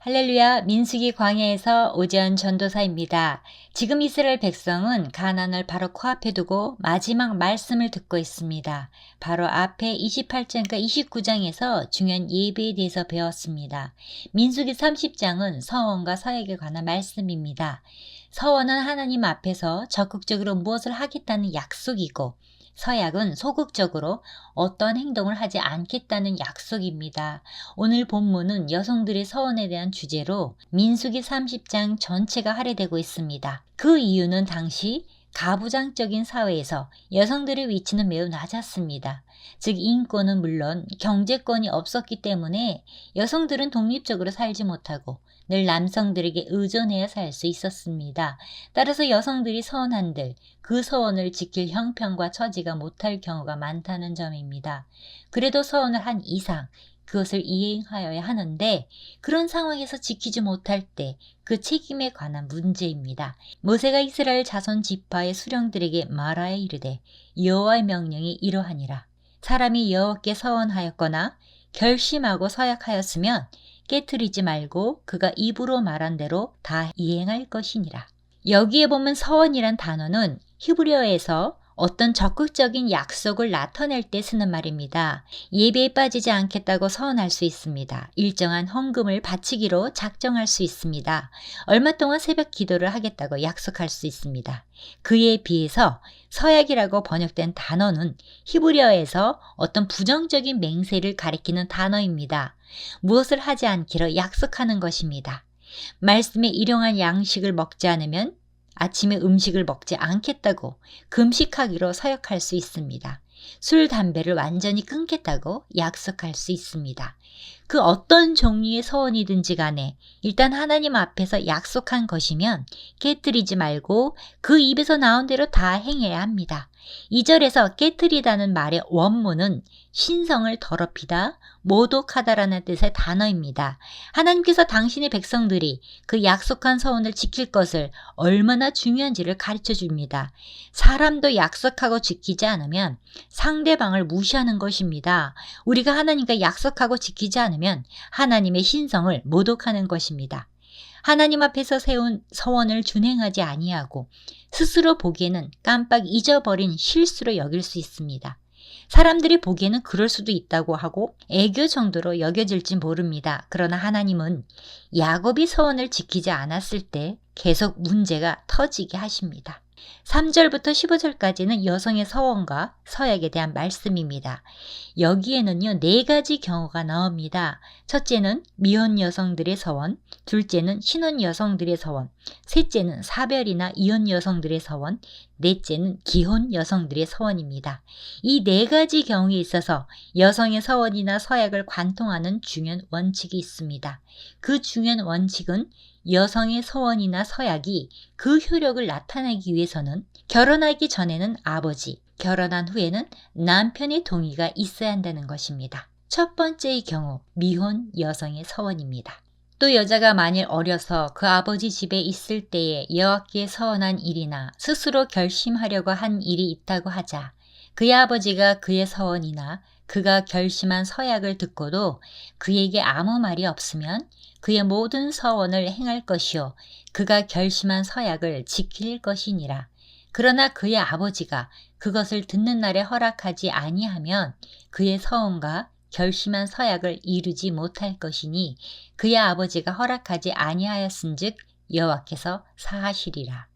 할렐루야, 민수기 광야에서 오지연 전도사입니다. 지금 이스라엘 백성은 가나안을 바로 코앞에 두고 마지막 말씀을 듣고 있습니다. 바로 앞에 28장과 29장에서 중요한 예배에 대해서 배웠습니다. 민수기 30장은 서원과 서약에 관한 말씀입니다. 서원은 하나님 앞에서 적극적으로 무엇을 하겠다는 약속이고, 서약은 소극적으로 어떤 행동을 하지 않겠다는 약속입니다. 오늘 본문은 여성들의 서원에 대한 주제로 민수기 30장 전체가 할애되고 있습니다. 그 이유는 당시 가부장적인 사회에서 여성들의 위치는 매우 낮았습니다. 즉 인권은 물론 경제권이 없었기 때문에 여성들은 독립적으로 살지 못하고 늘 남성들에게 의존해야 살 수 있었습니다. 따라서 여성들이 서원한들 그 서원을 지킬 형편과 처지가 못할 경우가 많다는 점입니다. 그래도 서원을 한 이상 그것을 이행하여야 하는데 그런 상황에서 지키지 못할 때 그 책임에 관한 문제입니다. 모세가 이스라엘 자손 지파의 수령들에게 말하여 이르되 여호와의 명령이 이러하니라. 사람이 여호와께 서원하였거나 결심하고 서약하였으면 깨트리지 말고 그가 입으로 말한 대로 다 이행할 것이니라. 여기에 보면 서원이란 단어는 히브리어에서 어떤 적극적인 약속을 나타낼 때 쓰는 말입니다. 예배에 빠지지 않겠다고 서원할 수 있습니다. 일정한 헌금을 바치기로 작정할 수 있습니다. 얼마 동안 새벽 기도를 하겠다고 약속할 수 있습니다. 그에 비해서 서약이라고 번역된 단어는 히브리어에서 어떤 부정적인 맹세를 가리키는 단어입니다. 무엇을 하지 않기로 약속하는 것입니다. 말씀에 일용할 양식을 먹지 않으면 아침에 음식을 먹지 않겠다고 금식하기로 서약할 수 있습니다. 술, 담배를 완전히 끊겠다고 약속할 수 있습니다. 그 어떤 종류의 서원이든지 간에 일단 하나님 앞에서 약속한 것이면 깨뜨리지 말고 그 입에서 나온 대로 다 행해야 합니다. 2절에서 깨뜨리다는 말의 원문은 신성을 더럽히다, 모독하다라는 뜻의 단어입니다. 하나님께서 당신의 백성들이 그 약속한 서원을 지킬 것을 얼마나 중요한지를 가르쳐 줍니다. 사람도 약속하고 지키지 않으면 상대방을 무시하는 것입니다. 우리가 하나님과 약속하고 지키지 않으면 하나님의 신성을 모독하는 것입니다. 하나님 앞에서 세운 서원을 준행하지 아니하고 스스로 보기에는 깜빡 잊어버린 실수로 여길 수 있습니다. 사람들이 보기에는 그럴 수도 있다고 하고 애교 정도로 여겨질지 모릅니다. 그러나 하나님은 야곱이 서원을 지키지 않았을 때 계속 문제가 터지게 하십니다. 3절부터 15절까지는 여성의 서원과 서약에 대한 말씀입니다. 여기에는요 4가지 경우가 나옵니다. 첫째는 미혼 여성들의 서원, 둘째는 신혼 여성들의 서원, 셋째는 사별이나 이혼 여성들의 서원, 넷째는 기혼 여성들의 서원입니다. 이 4가지 경우에 있어서 여성의 서원이나 서약을 관통하는 중요한 원칙이 있습니다. 그 중요한 원칙은 여성의 서원이나 서약이 그 효력을 나타내기 위해서는 결혼하기 전에는 아버지, 결혼한 후에는 남편의 동의가 있어야 한다는 것입니다. 첫 번째의 경우, 미혼 여성의 서원입니다. 또 여자가 만일 어려서 그 아버지 집에 있을 때에 여호와께 서원한 일이나 스스로 결심하려고 한 일이 있다고 하자 그의 아버지가 그의 서원이나 그가 결심한 서약을 듣고도 그에게 아무 말이 없으면 그의 모든 서원을 행할 것이요 그가 결심한 서약을 지킬 것이니라. 그러나 그의 아버지가 그것을 듣는 날에 허락하지 아니하면 그의 서원과 결심한 서약을 이루지 못할 것이니 그의 아버지가 허락하지 아니하였은즉 여호와께서 사하시리라.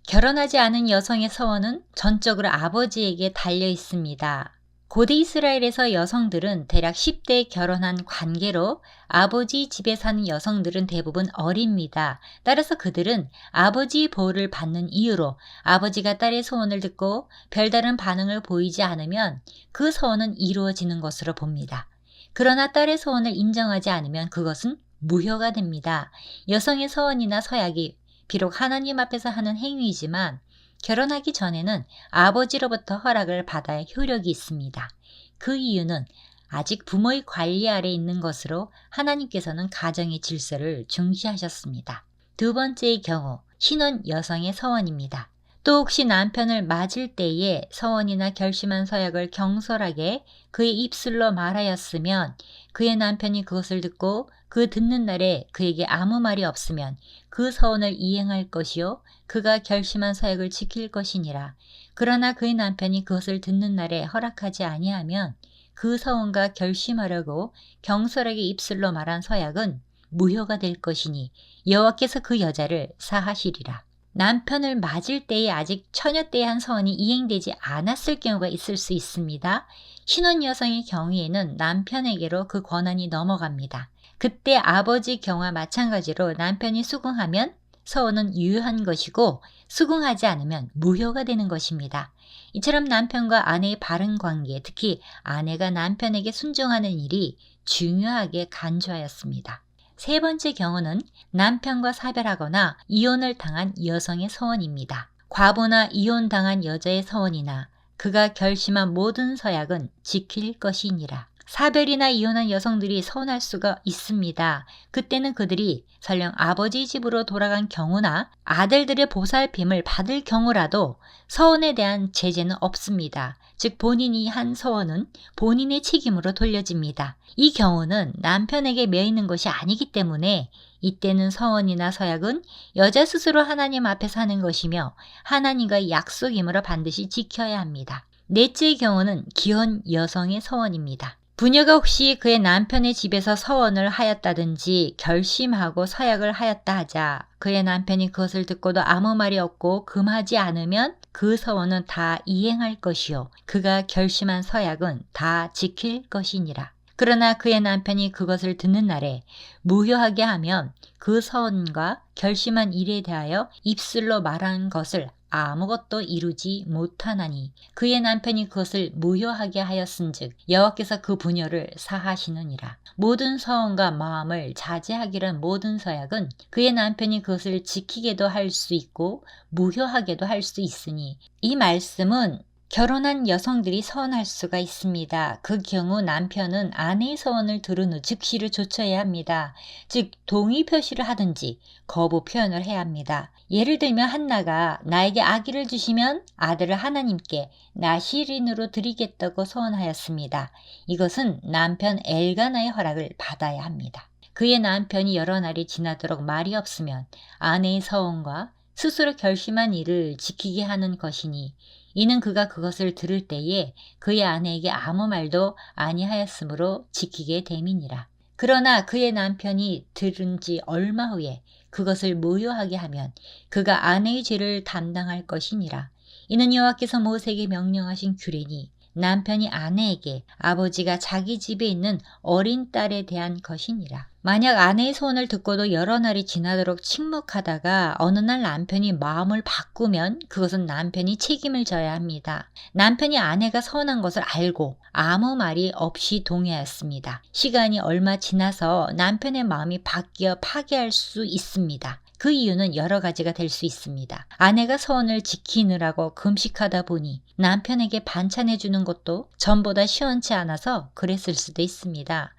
결혼하지 않은 여성의 서원은 전적으로 아버지에게 달려 있습니다. 고대 이스라엘에서 여성들은 대략 10대에 결혼한 관계로 아버지 집에 사는 여성들은 대부분 어립니다. 따라서 그들은 아버지의 보호를 받는 이유로 아버지가 딸의 소원을 듣고 별다른 반응을 보이지 않으면 그 소원은 이루어지는 것으로 봅니다. 그러나 딸의 소원을 인정하지 않으면 그것은 무효가 됩니다. 여성의 서원이나 서약이 비록 하나님 앞에서 하는 행위이지만 결혼하기 전에는 아버지로부터 허락을 받아야 효력이 있습니다. 그 이유는 아직 부모의 관리 아래 있는 것으로 하나님께서는 가정의 질서를 중시하셨습니다. 두 번째의 경우, 신혼 여성의 서원입니다. 또 혹시 남편을 맞을 때에 서원이나 결심한 서약을 경솔하게 그의 입술로 말하였으면 그의 남편이 그것을 듣고 그 듣는 날에 그에게 아무 말이 없으면 그 서원을 이행할 것이요 그가 결심한 서약을 지킬 것이니라. 그러나 그의 남편이 그것을 듣는 날에 허락하지 아니하면 그 서원과 결심하려고 경솔하게 입술로 말한 서약은 무효가 될 것이니 여호와께서 그 여자를 사하시리라. 남편을 맞을 때에 아직 처녀 때의 한 서원이 이행되지 않았을 경우가 있을 수 있습니다. 신혼 여성의 경우에는 남편에게로 그 권한이 넘어갑니다. 그때 아버지 경우와 마찬가지로 남편이 수긍하면 서원은 유효한 것이고 수긍하지 않으면 무효가 되는 것입니다. 이처럼 남편과 아내의 바른 관계, 특히 아내가 남편에게 순종하는 일이 중요하게 간주하였습니다. 세 번째 경우는 남편과 사별하거나 이혼을 당한 여성의 서원입니다. 과부나 이혼당한 여자의 서원이나 그가 결심한 모든 서약은 지킬 것이니라. 사별이나 이혼한 여성들이 서원할 수가 있습니다. 그때는 그들이 설령 아버지 집으로 돌아간 경우나 아들들의 보살핌을 받을 경우라도 서원에 대한 제재는 없습니다. 즉 본인이 한 서원은 본인의 책임으로 돌려집니다. 이 경우는 남편에게 매이는 것이 아니기 때문에 이때는 서원이나 서약은 여자 스스로 하나님 앞에서 하는 것이며 하나님과의 약속이므로 반드시 지켜야 합니다. 넷째의 경우는 기혼 여성의 서원입니다. 부녀가 혹시 그의 남편의 집에서 서원을 하였다든지 결심하고 서약을 하였다 하자 그의 남편이 그것을 듣고도 아무 말이 없고 금하지 않으면 그 서원은 다 이행할 것이요 그가 결심한 서약은 다 지킬 것이니라. 그러나 그의 남편이 그것을 듣는 날에 무효하게 하면 그 서원과 결심한 일에 대하여 입술로 말한 것을 아무것도 이루지 못하나니 그의 남편이 그것을 무효하게 하였은즉 여호와께서 그 부녀를 사하시느니라. 모든 서원과 마음을 자제하기란 모든 서약은 그의 남편이 그것을 지키게도 할 수 있고 무효하게도 할 수 있으니 이 말씀은 결혼한 여성들이 서원할 수가 있습니다. 그 경우 남편은 아내의 서원을 들은 후 즉시를 조처해야 합니다. 즉 동의 표시를 하든지 거부 표현을 해야 합니다. 예를 들면 한나가 나에게 아기를 주시면 아들을 하나님께 나시린으로 드리겠다고 서원하였습니다. 이것은 남편 엘가나의 허락을 받아야 합니다. 그의 남편이 여러 날이 지나도록 말이 없으면 아내의 서원과 스스로 결심한 일을 지키게 하는 것이니 이는 그가 그것을 들을 때에 그의 아내에게 아무 말도 아니하였으므로 지키게 됨이니라. 그러나 그의 남편이 들은 지 얼마 후에 그것을 무효하게 하면 그가 아내의 죄를 담당할 것이니라. 이는 여호와께서 모세에게 명령하신 규례니 남편이 아내에게 아버지가 자기 집에 있는 어린 딸에 대한 것이니라. 만약 아내의 소원을 듣고도 여러 날이 지나도록 침묵하다가 어느 날 남편이 마음을 바꾸면 그것은 남편이 책임을 져야 합니다. 남편이 아내가 서운한 것을 알고 아무 말이 없이 동의하였습니다. 시간이 얼마 지나서 남편의 마음이 바뀌어 파괴할 수 있습니다. 그 이유는 여러 가지가 될 수 있습니다. 아내가 서원을 지키느라고 금식하다 보니 남편에게 반찬해 주는 것도 전보다 시원치 않아서 그랬을 수도 있습니다.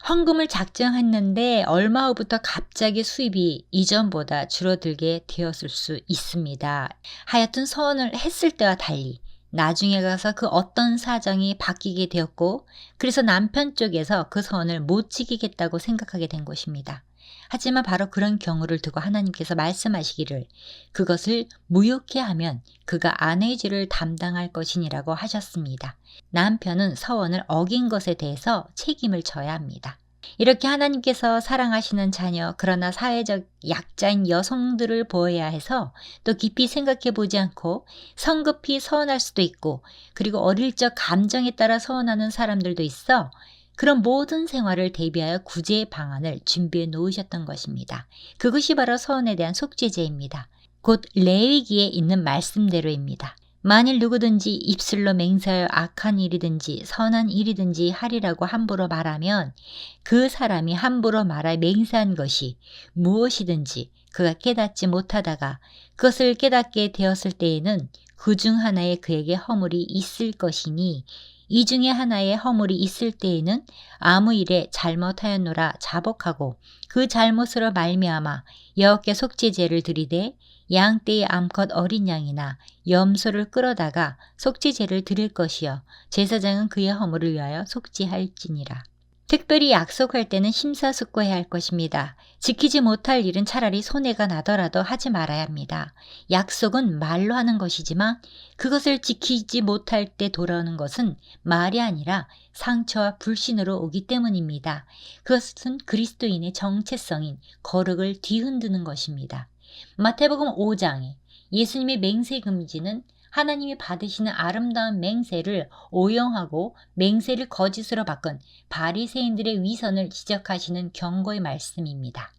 헌금을 작정했는데 얼마 후부터 갑자기 수입이 이전보다 줄어들게 되었을 수 있습니다. 하여튼 서원을 했을 때와 달리 나중에 가서 그 어떤 사정이 바뀌게 되었고 그래서 남편 쪽에서 그 서원을 못 지키겠다고 생각하게 된 것입니다. 하지만 바로 그런 경우를 두고 하나님께서 말씀하시기를 그것을 무효케 하면 그가 아내의 죄를 담당할 것이니라고 하셨습니다. 남편은 서원을 어긴 것에 대해서 책임을 져야 합니다. 이렇게 하나님께서 사랑하시는 자녀 그러나 사회적 약자인 여성들을 보호해야 해서 또 깊이 생각해 보지 않고 성급히 서원할 수도 있고 그리고 어릴 적 감정에 따라 서원하는 사람들도 있어 그런 모든 생활을 대비하여 구제 방안을 준비해 놓으셨던 것입니다. 그것이 바로 서원에 대한 속죄제입니다. 곧 레위기에 있는 말씀대로입니다. 만일 누구든지 입술로 맹세하여 악한 일이든지 선한 일이든지 하리라고 함부로 말하면 그 사람이 함부로 말하여 맹세한 것이 무엇이든지 그가 깨닫지 못하다가 그것을 깨닫게 되었을 때에는 그 중 하나에 그에게 허물이 있을 것이니 이 중에 하나의 허물이 있을 때에는 아무 일에 잘못하였노라 자복하고 그 잘못으로 말미암아 여호와께 속죄제를 드리되 양떼의 암컷 어린 양이나 염소를 끌어다가 속죄제를 드릴 것이요 제사장은 그의 허물을 위하여 속죄할지니라. 특별히 약속할 때는 심사숙고해야 할 것입니다. 지키지 못할 일은 차라리 손해가 나더라도 하지 말아야 합니다. 약속은 말로 하는 것이지만 그것을 지키지 못할 때 돌아오는 것은 말이 아니라 상처와 불신으로 오기 때문입니다. 그것은 그리스도인의 정체성인 거룩을 뒤흔드는 것입니다. 마태복음 5장에 예수님의 맹세 금지는 하나님이 받으시는 아름다운 맹세를 오용하고 맹세를 거짓으로 바꾼 바리새인들의 위선을 지적하시는 경고의 말씀입니다.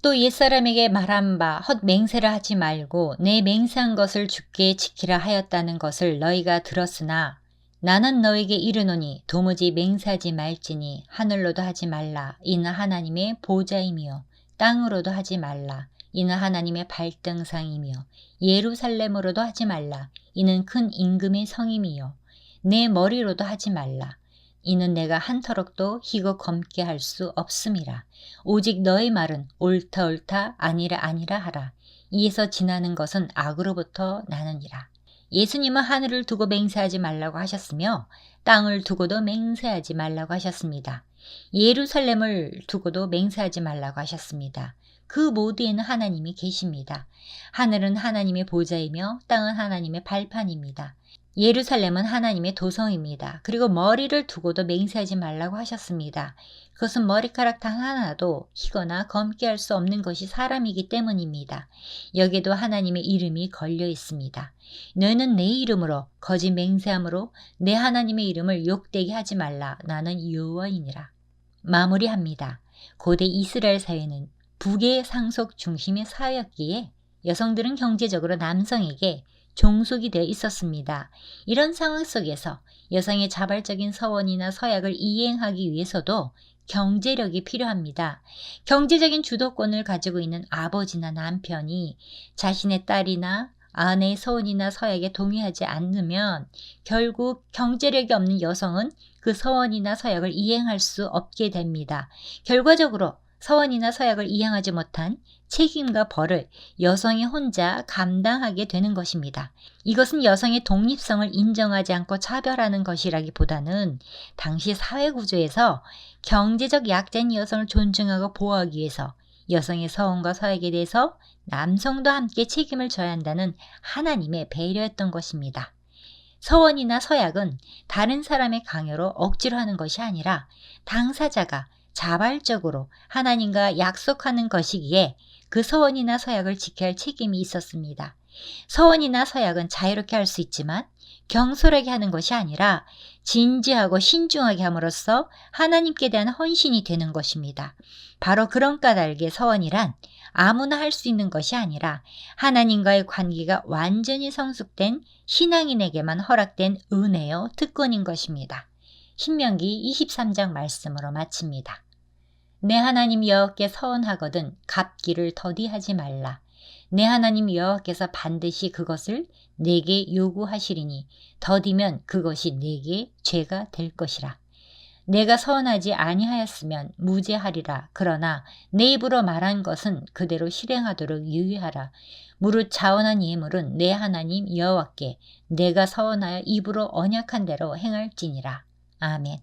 또 옛사람에게 말한 바 헛 맹세를 하지 말고 내 맹세한 것을 주께 지키라 하였다는 것을 너희가 들었으나 나는 너에게 이르노니 도무지 맹세하지 말지니 하늘로도 하지 말라 이는 하나님의 보좌이며 땅으로도 하지 말라 이는 하나님의 발등상이며 예루살렘으로도 하지 말라 이는 큰 임금의 성임이요 내 머리로도 하지 말라 이는 내가 한터럭도 희고 검게 할 수 없음이라. 오직 너의 말은 옳다 옳다 아니라 아니라 하라. 이에서 지나는 것은 악으로부터 나느니라. 예수님은 하늘을 두고 맹세하지 말라고 하셨으며 땅을 두고도 맹세하지 말라고 하셨습니다. 예루살렘을 두고도 맹세하지 말라고 하셨습니다. 그 모두에는 하나님이 계십니다. 하늘은 하나님의 보좌이며 땅은 하나님의 발판입니다. 예루살렘은 하나님의 도성입니다. 그리고 머리를 두고도 맹세하지 말라고 하셨습니다. 그것은 머리카락 단 하나도 희거나 검게 할 수 없는 것이 사람이기 때문입니다. 여기에도 하나님의 이름이 걸려 있습니다. 너희는 내 이름으로 거짓 맹세함으로 내 하나님의 이름을 욕되게 하지 말라. 나는 여호와이니라. 마무리합니다. 고대 이스라엘 사회는 북의 상속 중심의 사회였기에 여성들은 경제적으로 남성에게 종속이 되어 있었습니다. 이런 상황 속에서 여성의 자발적인 서원이나 서약을 이행하기 위해서도 경제력이 필요합니다. 경제적인 주도권을 가지고 있는 아버지나 남편이 자신의 딸이나 아내의 서원이나 서약에 동의하지 않으면 결국 경제력이 없는 여성은 그 서원이나 서약을 이행할 수 없게 됩니다. 결과적으로 서원이나 서약을 이행하지 못한 책임과 벌을 여성이 혼자 감당하게 되는 것입니다. 이것은 여성의 독립성을 인정하지 않고 차별하는 것이라기보다는 당시 사회구조에서 경제적 약자인 여성을 존중하고 보호하기 위해서 여성의 서원과 서약에 대해서 남성도 함께 책임을 져야 한다는 하나님의 배려였던 것입니다. 서원이나 서약은 다른 사람의 강요로 억지로 하는 것이 아니라 당사자가 자발적으로 하나님과 약속하는 것이기에 그 서원이나 서약을 지켜야 할 책임이 있었습니다. 서원이나 서약은 자유롭게 할 수 있지만 경솔하게 하는 것이 아니라 진지하고 신중하게 함으로써 하나님께 대한 헌신이 되는 것입니다. 바로 그런 까닭의 서원이란 아무나 할 수 있는 것이 아니라 하나님과의 관계가 완전히 성숙된 신앙인에게만 허락된 은혜요 특권인 것입니다. 신명기 23장 말씀으로 마칩니다. 내 하나님 여호와께 서원하거든 갚기를 더디하지 말라. 내 하나님 여호와께서 반드시 그것을 내게 요구하시리니 더디면 그것이 내게 죄가 될 것이라. 내가 서원하지 아니하였으면 무죄하리라. 그러나 내 입으로 말한 것은 그대로 실행하도록 유의하라. 무릇 자원한 예물은 내 하나님 여호와께 내가 서원하여 입으로 언약한 대로 행할지니라. 아멘.